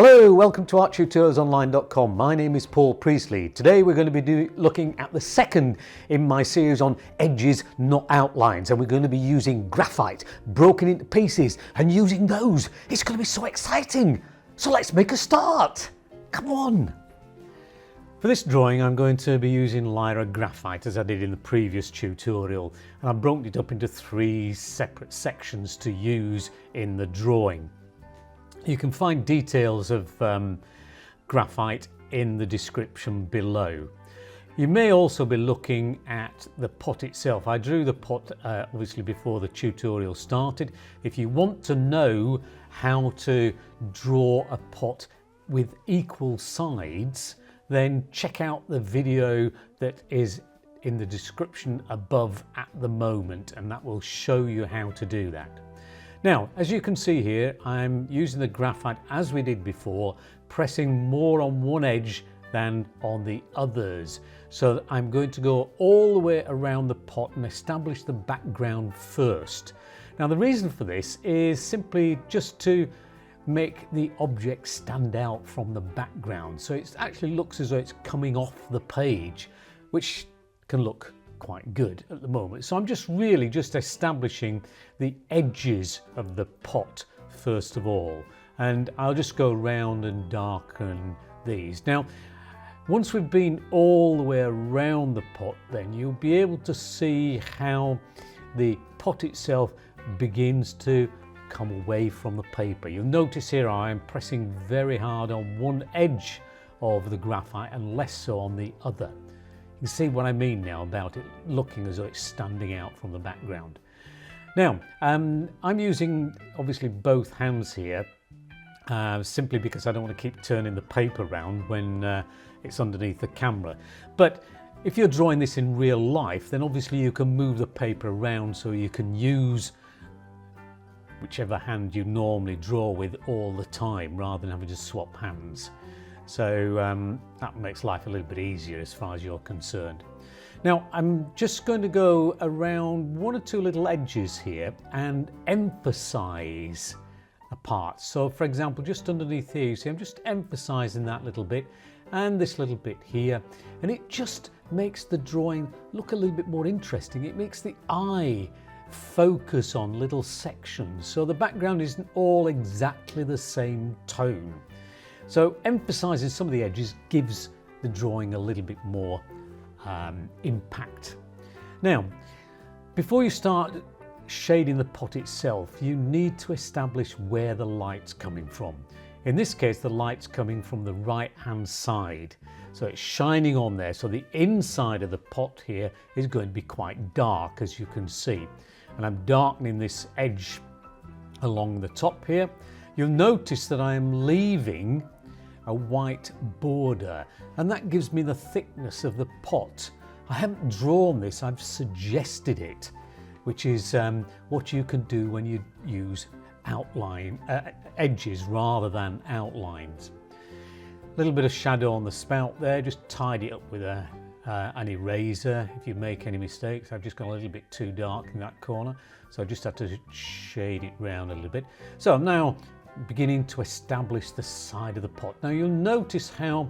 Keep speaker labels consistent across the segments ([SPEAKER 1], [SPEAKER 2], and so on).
[SPEAKER 1] Hello, welcome to ArtTutorialsOnline.com. My name is Paul Priestley. Today we're going to be looking at the second in my series on edges, not outlines, and we're going to be using graphite broken into pieces and using those. It's going to be so exciting. So let's make a start. Come on. For this drawing I'm going to be using Lyra graphite as I did in the previous tutorial, and I've broken it up into 3 separate sections to use in the drawing. You can find details of graphite in the description below. You may also be looking at the pot itself. I drew the pot obviously before the tutorial started. If you want to know how to draw a pot with equal sides, then check out the video that is in the description above at the moment, and that will show you how to do that. Now, as you can see here, I'm using the graphite as we did before, pressing more on one edge than on the others. So I'm going to go all the way around the pot and establish the background first. Now, the reason for this is simply just to make the object stand out from the background. So it actually looks as though it's coming off the page, which can look quite good at the moment. So I'm just establishing the edges of the pot first of all, and I'll just go around and darken these. Now, once we've been all the way around the pot, then you'll be able to see how the pot itself begins to come away from the paper. You'll notice here I am pressing very hard on one edge of the graphite and less so on the other. You can see what I mean now about it looking as though it's standing out from the background. Now, I'm using obviously both hands here simply because I don't want to keep turning the paper around when it's underneath the camera. But if you're drawing this in real life, then obviously you can move the paper around so you can use whichever hand you normally draw with all the time rather than having to swap hands. So that makes life a little bit easier as far as you're concerned. Now, I'm just going to go around 1 or 2 little edges here and emphasize a part. So for example, just underneath here, you see I'm just emphasizing that little bit and this little bit here, and it just makes the drawing look a little bit more interesting. It makes the eye focus on little sections, so the background isn't all exactly the same tone. So emphasizing some of the edges gives the drawing a little bit more impact. Now, before you start shading the pot itself, you need to establish where the light's coming from. In this case, the light's coming from the right hand side. So it's shining on there. So the inside of the pot here is going to be quite dark, as you can see. And I'm darkening this edge along the top here. You'll notice that I am leaving a white border, and that gives me the thickness of the pot. I haven't drawn this, I've suggested it, which is what you can do when you use edges rather than outlines. A little bit of shadow on the spout there, just tidy it up with an eraser if you make any mistakes. I've just gone a little bit too dark in that corner, so I just have to shade it round a little bit. So I'm now beginning to establish the side of the pot. Now you'll notice how,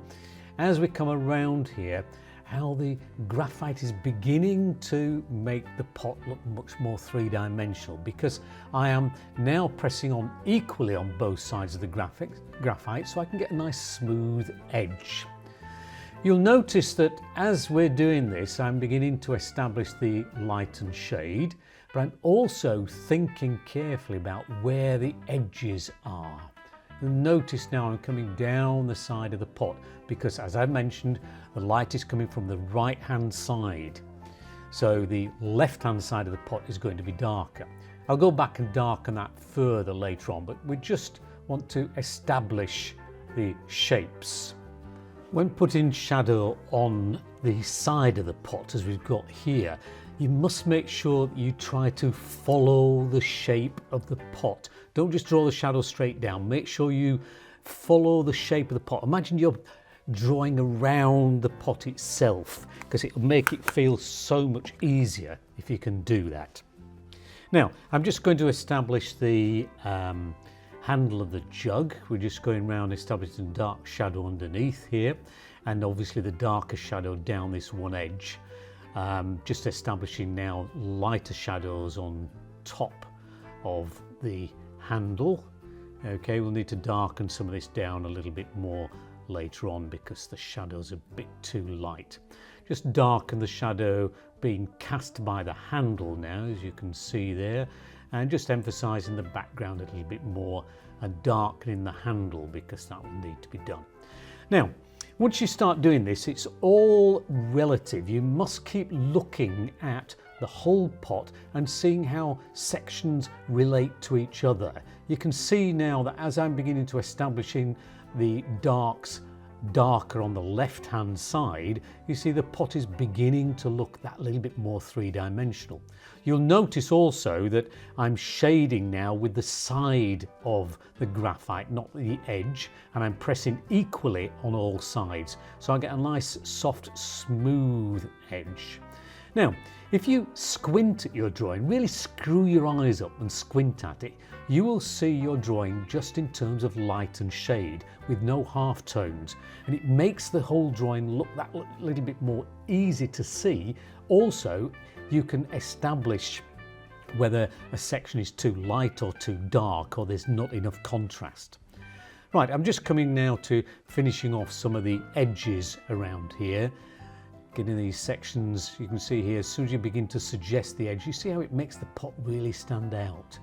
[SPEAKER 1] as we come around here, how the graphite is beginning to make the pot look much more three-dimensional, because I am now pressing on equally on both sides of the graphite so I can get a nice smooth edge. You'll notice that as we're doing this, I'm beginning to establish the light and shade, but I'm also thinking carefully about where the edges are. You'll notice now I'm coming down the side of the pot because, as I mentioned, the light is coming from the right hand side. So the left hand side of the pot is going to be darker. I'll go back and darken that further later on, but we just want to establish the shapes. When putting shadow on the side of the pot, as we've got here, you must make sure that you try to follow the shape of the pot. Don't just draw the shadow straight down. Make sure you follow the shape of the pot. Imagine you're drawing around the pot itself, because it will make it feel so much easier if you can do that. Now, I'm just going to establish the handle of the jug. We're just going around establishing dark shadow underneath here, and obviously the darker shadow down this one edge. Just establishing now lighter shadows on top of the handle. Okay, we'll need to darken some of this down a little bit more later on because the shadow's a bit too light. Just darken the shadow being cast by the handle now, as you can see there, and just emphasising the background a little bit more and darkening the handle because that will need to be done. Now, once you start doing this, it's all relative. You must keep looking at the whole pot and seeing how sections relate to each other. You can see now that as I'm beginning to establishing the darks darker on the left hand side, you see the pot is beginning to look that little bit more three-dimensional. You'll notice also that I'm shading now with the side of the graphite, not the edge, and I'm pressing equally on all sides, so I get a nice soft smooth edge. Now, if you squint at your drawing, really screw your eyes up and squint at it, you will see your drawing just in terms of light and shade with no half tones, and it makes the whole drawing look that little bit more easy to see. Also, you can establish whether a section is too light or too dark, or there's not enough contrast. Right, I'm just coming now to finishing off some of the edges around here. Getting these sections, you can see here, as soon as you begin to suggest the edge, you see how it makes the pot really stand out.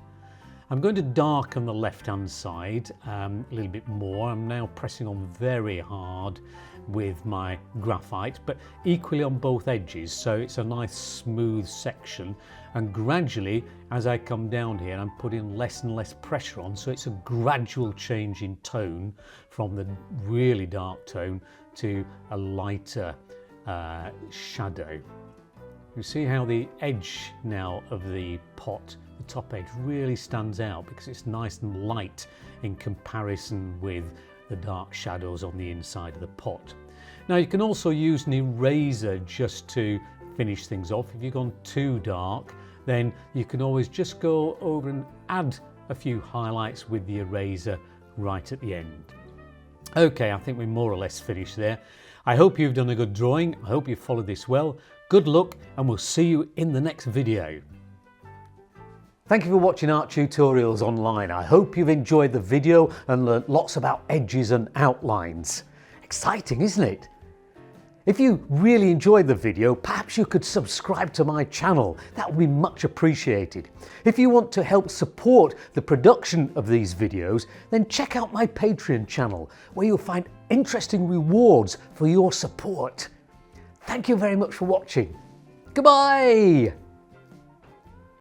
[SPEAKER 1] I'm going to darken the left hand side a little bit more. I'm now pressing on very hard with my graphite, but equally on both edges, so it's a nice smooth section. And gradually, as I come down here, I'm putting less and less pressure on, so it's a gradual change in tone from the really dark tone to a lighter shadow. You see how the edge now of the pot, the top edge, really stands out because it's nice and light in comparison with the dark shadows on the inside of the pot. Now you can also use an eraser just to finish things off. If you've gone too dark, then you can always just go over and add a few highlights with the eraser right at the end. Okay, I think we're more or less finished there. I hope you've done a good drawing. I hope you followed this well. Good luck, and we'll see you in the next video. Thank you for watching Art Tutorials Online. I hope you've enjoyed the video and learnt lots about edges and outlines. Exciting, isn't it? If you really enjoyed the video, perhaps you could subscribe to my channel. That would be much appreciated. If you want to help support the production of these videos, then check out my Patreon channel, where you'll find interesting rewards for your support. Thank you very much for watching. Goodbye!